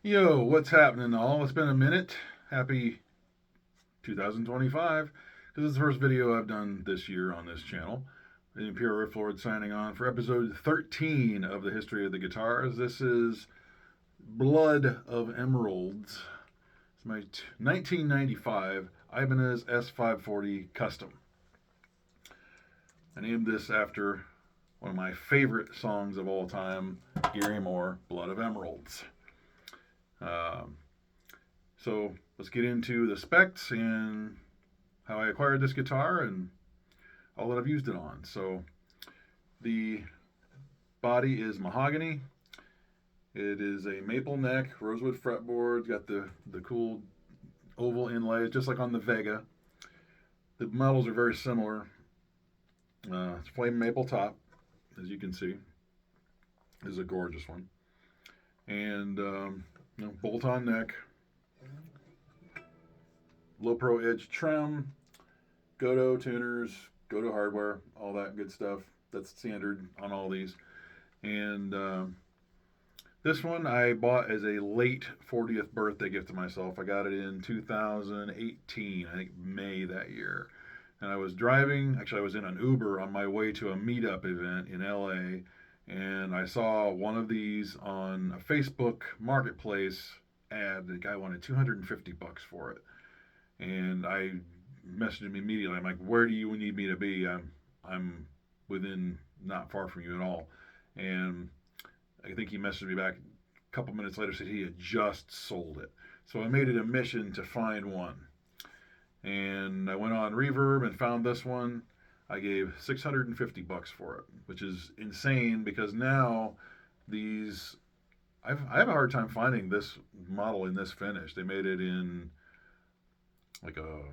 Yo, what's happening, all? It's been a minute. Happy 2025. This is the first video I've done this year on this channel. The Imperial Riff Lord signing on for episode 13 of the History of the Guitars. This is Blood of Emeralds. It's my 1995 Ibanez S540 Custom. I named this after one of my favorite songs of all time, Gary Moore, Blood of Emeralds. Um, so let's get into the specs and how I acquired this guitar and all that I've used it on. So the body is mahogany. It is a maple neck, rosewood fretboard. Got the cool oval inlay, just like on the Vega. The models are very similar. It's flame maple top, as you can see. This is a gorgeous one. And bolt-on neck, low pro edge trim, Goto tuners, Goto hardware, all that good stuff. That's standard on all these. And this one I bought as a late 40th birthday gift to myself. I got it in 2018, I think May that year. And I was driving, actually, I was in an Uber on my way to a meetup event in LA. And I saw one of these on a Facebook marketplace ad. The guy wanted $250 for it. And I messaged him immediately. I'm like, "Where do you need me to be? I'm within not far from you at all." And I think he messaged me back a couple minutes later, said he had just sold it. So I made it a mission to find one. And I went on Reverb and found this one. I gave $650 for it, which is insane because now these I have a hard time finding this model in this finish. They made it in like a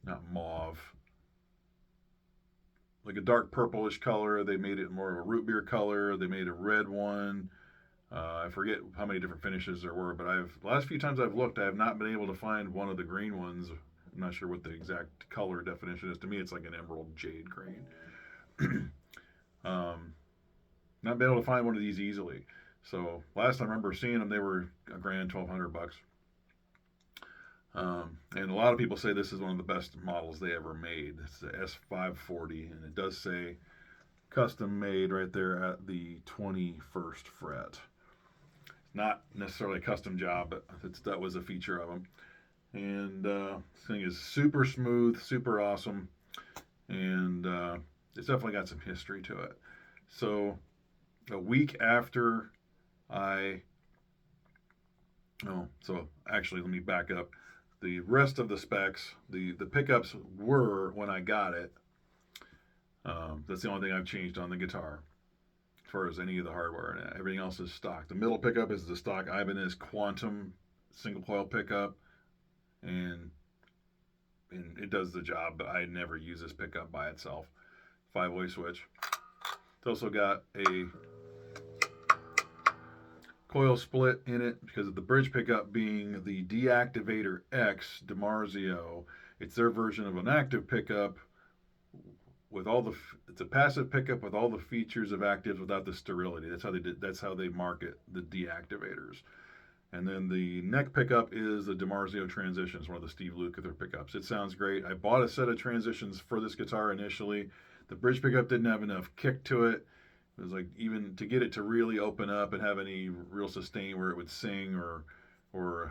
not mauve, like a dark purplish color. They made it more of a root beer color. They made a red one. I forget how many different finishes there were, but the last few times I've looked, I have not been able to find one of the green ones. I'm not sure what the exact color definition is. To me, it's like an emerald jade green. Not been able to find one of these easily. So last I remember seeing them, they were a grand $1,200. And a lot of people say this is one of the best models they ever made. It's the S540, and it does say custom made right there at the 21st fret. Not necessarily a custom job, but that was a feature of them. And this thing is super smooth, super awesome, and it's definitely got some history to it. So a week after I, oh, so actually let me back up. The rest of the specs, the pickups were when I got it. That's the only thing I've changed on the guitar as far as any of the hardware, and everything else is stock. The middle pickup is the stock Ibanez Quantum single coil pickup, and it does the job, but I never use this pickup by itself. 5-way switch. It's also got a coil split in it because of the bridge pickup being the Deactivator X Dimarzio. It's their version of an active pickup with all the. It's a passive pickup with all the features of actives without the sterility. That's how they market the deactivators. And then the neck pickup is the Dimarzio Transitions, one of the Steve Lukather pickups. It sounds great. I bought a set of transitions for this guitar initially. The bridge pickup didn't have enough kick to it. It was like, even to get it to really open up and have any real sustain where it would sing or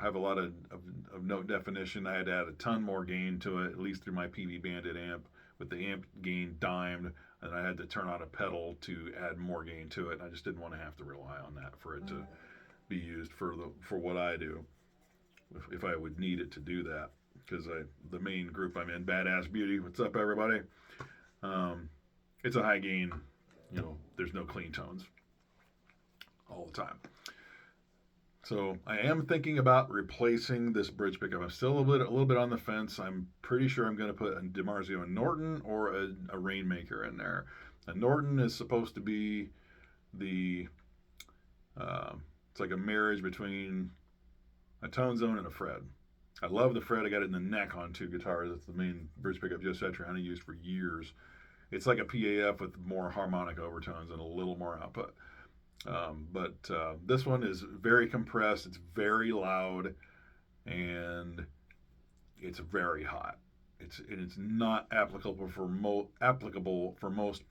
have a lot of note definition, I had to add a ton more gain to it, at least through my PV Bandit amp, with the amp gain dimed, and I had to turn on a pedal to add more gain to it. And I just didn't want to have to rely on that for it to be used for what I do, if I would need it to do that. Because the main group I'm in, Badass Beauty, what's up, everybody? It's a high gain. There's no clean tones all the time. So I am thinking about replacing this bridge pickup. I'm still a little bit on the fence. I'm pretty sure I'm going to put a Dimarzio Norton or a Rainmaker in there. A Norton is supposed to be the it's like a marriage between a tone zone and a fret. I love the fret. I got it in the neck on two guitars. That's the main bridge pickup Joe Satriani used for years. It's like a PAF with more harmonic overtones and a little more output. But this one is very compressed. It's very loud, and it's very hot. It's not applicable for most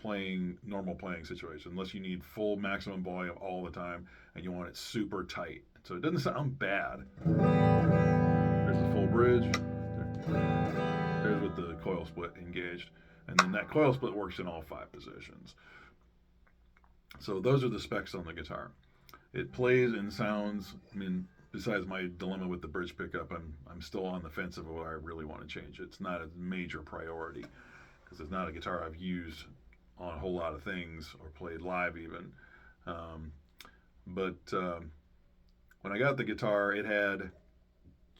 normal playing situations unless you need full maximum volume all the time and you want it super tight. So it doesn't sound bad. There's the full bridge. There's with the coil split engaged, and then that coil split works in all 5 positions. So those are the specs on the guitar. It plays and sounds. I mean, besides my dilemma with the bridge pickup, I'm still on the fence of whether I really want to change it. It's not a major priority because it's not a guitar I've used on a whole lot of things or played live even. Um, but when I got the guitar, it had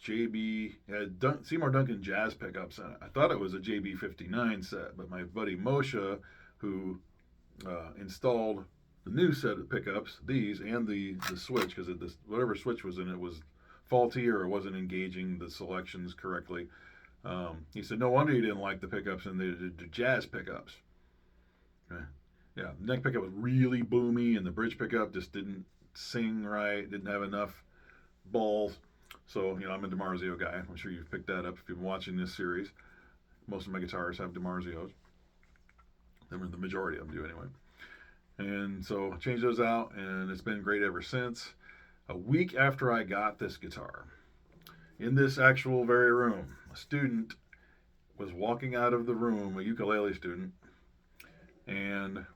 Seymour Duncan jazz pickups in it. I thought it was a JB59 set, but my buddy Moshe, who installed the new set of pickups, these and the switch, because whatever switch was in it was faulty or it wasn't engaging the selections correctly. He said, "No wonder you didn't like the pickups and the jazz pickups." Okay. Yeah, the neck pickup was really boomy, and the bridge pickup just didn't sing right, didn't have enough balls. So, I'm a Dimarzio guy. I'm sure you've picked that up if you've been watching this series. Most of my guitars have Dimarzios. The majority of them do anyway. And so I changed those out, and it's been great ever since. A week after I got this guitar, in this actual very room, a student was walking out of the room, a ukulele student, and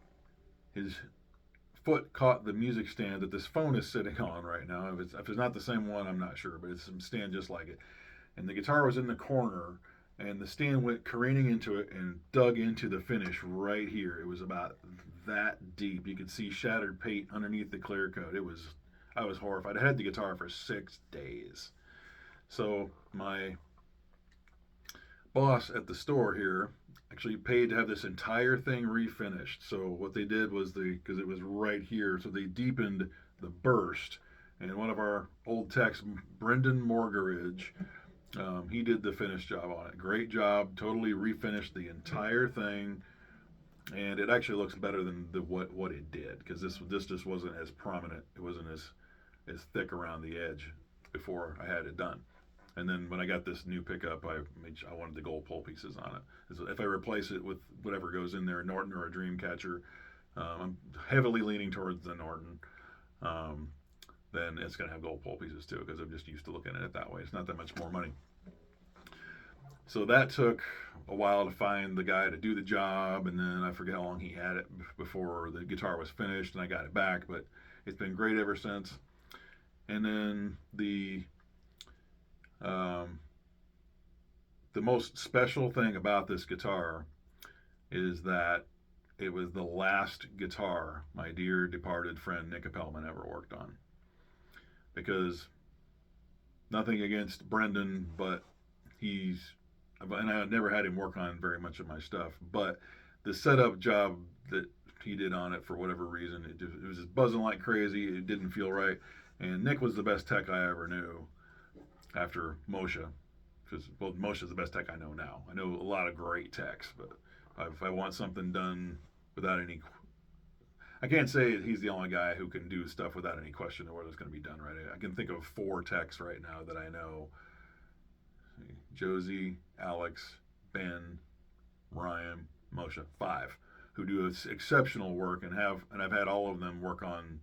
his foot caught the music stand that this phone is sitting on right now. If it's not the same one, I'm not sure, but it's a stand just like it. And the guitar was in the corner, and the stand went careening into it and dug into the finish right here. It was about that deep. You could see shattered paint underneath the clear coat. I was horrified. I had the guitar for 6 days. So my boss at the store here actually paid to have this entire thing refinished. So what they did was because it was right here, so they deepened the burst. And one of our old techs, Brendan Morgaridge, he did the finish job on it. Great job. Totally refinished the entire thing, and it actually looks better than what it did because this just wasn't as prominent. It wasn't as thick around the edge before I had it done. And then when I got this new pickup, I wanted the gold pull pieces on it. If I replace it with whatever goes in there, a Norton or a Dreamcatcher, I'm heavily leaning towards the Norton. Then it's going to have gold pull pieces too because I'm just used to looking at it that way. It's not that much more money. So that took a while to find the guy to do the job, and then I forget how long he had it before the guitar was finished, and I got it back. But it's been great ever since. And then the most special thing about this guitar is that it was the last guitar my dear departed friend Nick Appelman ever worked on. Because nothing against Brendan, but and I never had him work on very much of my stuff, but the setup job that he did on it, for whatever reason, it was just buzzing like crazy. It didn't feel right. And Nick was the best tech I ever knew after Moshe. Because, well, Moshe is the best tech I know now. I know a lot of great techs, but if I want something done without any, I can't say he's the only guy who can do stuff without any question of whether it's going to be done right. I can think of 4 techs right now that I know: Josie, Alex, Ben, Ryan, Moshe. 5 who do exceptional work, and I've had all of them work on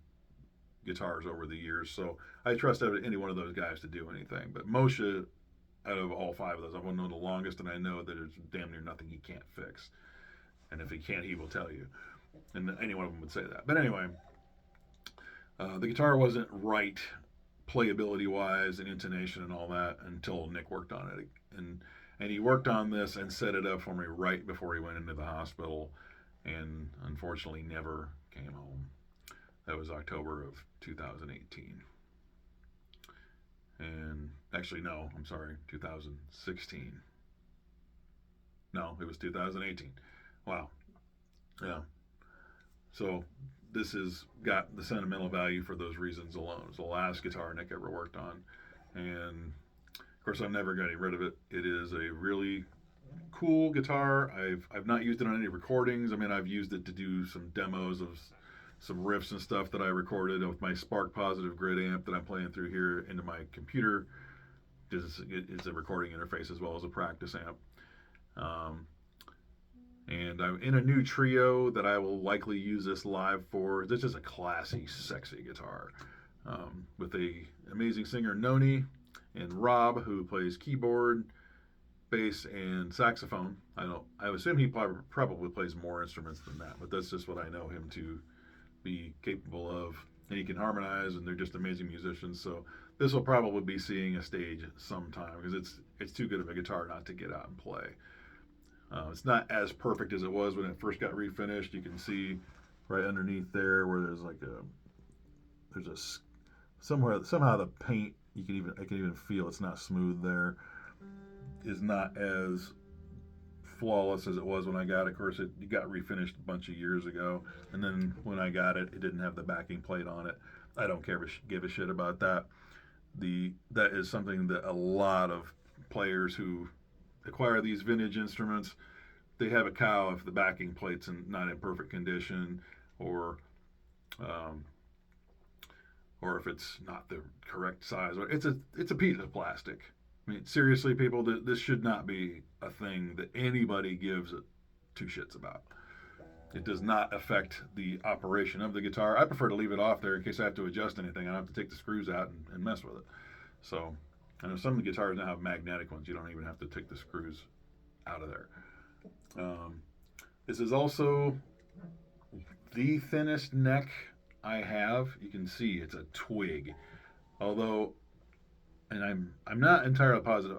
guitars over the years. So I trust any one of those guys to do anything. But Moshe, out of all 5 of those, I've known the longest, and I know that there's damn near nothing he can't fix. And if he can't, he will tell you. And any one of them would say that. But anyway, the guitar wasn't right playability wise and intonation and all that until Nick worked on it. And he worked on this and set it up for me right before he went into the hospital, and unfortunately never came home. That was October of 2018. And actually, no, I'm sorry, 2016. No, it was 2018. Wow. Yeah. So this has got the sentimental value for those reasons alone. It's the last guitar Nick ever worked on. And of course, I'm never getting rid of it. It is a really cool guitar. I've not used it on any recordings. I mean, I've used it to do some demos of some riffs and stuff that I recorded with my Spark Positive Grid amp that I'm playing through here into my computer. It's a recording interface as well as a practice amp. Um, and I'm in a new trio that I will likely use this live for. This is a classy, sexy guitar with a amazing singer Noni and Rob, who plays keyboard, bass, and saxophone. I assume he probably plays more instruments than that, but that's just what I know him to be capable of. And he can harmonize, and they're just amazing musicians. So this will probably be seeing a stage sometime because it's too good of a guitar not to get out and play. It's not as perfect as it was when it first got refinished. You can see right underneath there where there's a somehow the paint I can even feel it's not smooth there, is not as flawless as it was when I got it. Of course, it got refinished a bunch of years ago, and then when I got it, it didn't have the backing plate on it. I don't give a shit about that. That is something that a lot of players who acquire these vintage instruments, they have a cow if the backing plate's not in perfect condition, or if it's not the correct size. It's a piece of plastic. I mean, seriously, people, this should not be a thing that anybody gives two shits about. It does not affect the operation of the guitar. I prefer to leave it off there in case I have to adjust anything. I don't have to take the screws out and mess with it. So, I know some of the guitars now have magnetic ones. You don't even have to take the screws out of there. This is also the thinnest neck I have. You can see it's a twig. Although, and I'm not entirely positive.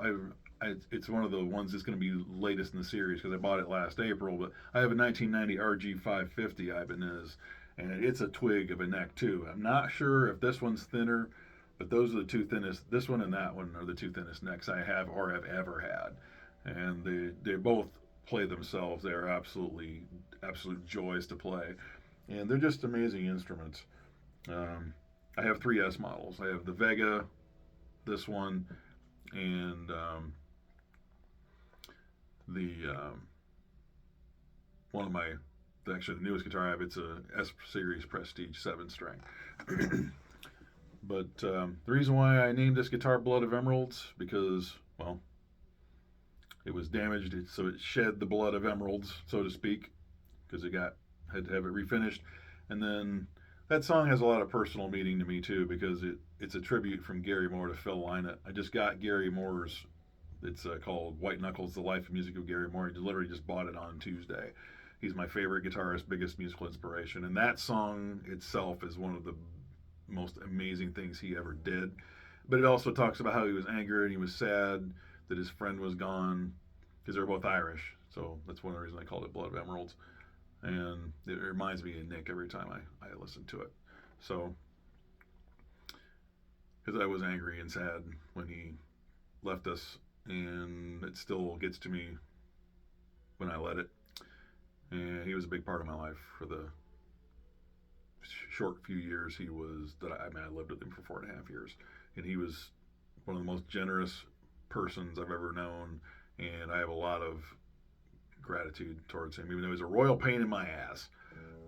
It's one of the ones that's going to be latest in the series because I bought it last April. But I have a 1990 RG550 Ibanez, and it's a twig of a neck too. I'm not sure if this one's thinner, but those are the two thinnest. This one and that one are the two thinnest necks I have or have ever had, and they both play themselves. They are absolute joys to play, and they're just amazing instruments. I have 3S models. I have the Vega, this one, and one of actually the newest guitar I have. It's a S Series Prestige 7-string. But the reason why I named this guitar Blood of Emeralds, because, well, it was damaged, so it shed the blood of emeralds, so to speak, because had to have it refinished. And then that song has a lot of personal meaning to me too, because it's a tribute from Gary Moore to Phil Lynott. I just got Gary Moore's. It's called White Knuckles: The Life and Music of Gary Moore. I literally just bought it on Tuesday. He's my favorite guitarist, biggest musical inspiration, and that song itself is one of the most amazing things he ever did. But it also talks about how he was angry and he was sad that his friend was gone, because they're both Irish. So that's one of the reasons I called it Blood of Emeralds. And it reminds me of Nick every time I listen to it. So, because I was angry and sad when he left us, and it still gets to me when I let it. And he was a big part of my life for the short few years I lived with him for 4.5 years, and he was one of the most generous persons I've ever known, and I have a lot of gratitude towards him, even though he's a royal pain in my ass.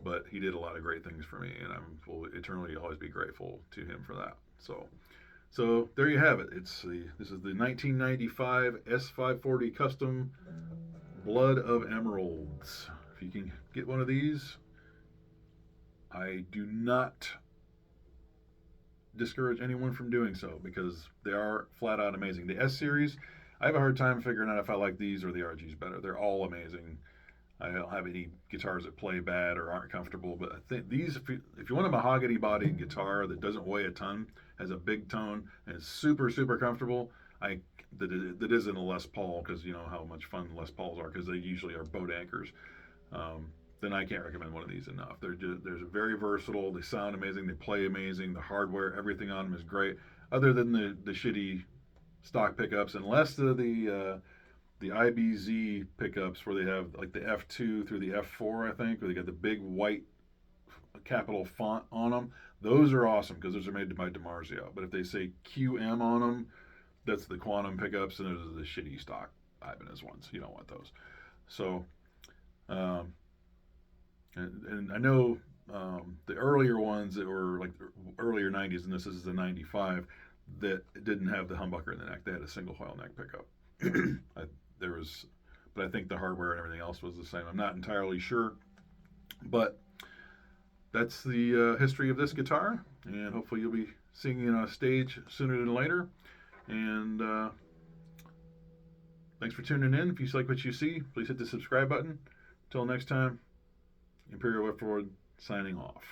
But he did a lot of great things for me, and will eternally always be grateful to him for that. So there you have it. This is the 1995 S540 Custom Blood of Emeralds. If you can get one of these, I do not discourage anyone from doing so, because they are flat out amazing. The S series, I have a hard time figuring out if I like these or the RGs better. They're all amazing. I don't have any guitars that play bad or aren't comfortable, but I think these, if you want a mahogany bodied guitar that doesn't weigh a ton, has a big tone, and is super, super comfortable, that isn't a Les Paul, because you know how much fun Les Pauls are, because they usually are boat anchors. Then I can't recommend one of these enough. They're very versatile. They sound amazing. They play amazing. The hardware, everything on them is great. Other than the shitty stock pickups, unless the IBZ pickups where they have like the F2 through the F4, I think, where they got the big white capital font on them. Those are awesome because those are made by Dimarzio. But if they say QM on them, that's the Quantum pickups, and those are the shitty stock Ibanez ones. You don't want those. So, and I know the earlier ones that were like earlier 90s, and this is the 95, that didn't have the humbucker in the neck. They had a single coil neck pickup. There was, but I think the hardware and everything else was the same. I'm not entirely sure, but that's the history of this guitar, and hopefully you'll be seeing it on a stage sooner than later. And thanks for tuning in. If you like what you see, please hit the subscribe button. Until next time, Imperial Whipboard signing off.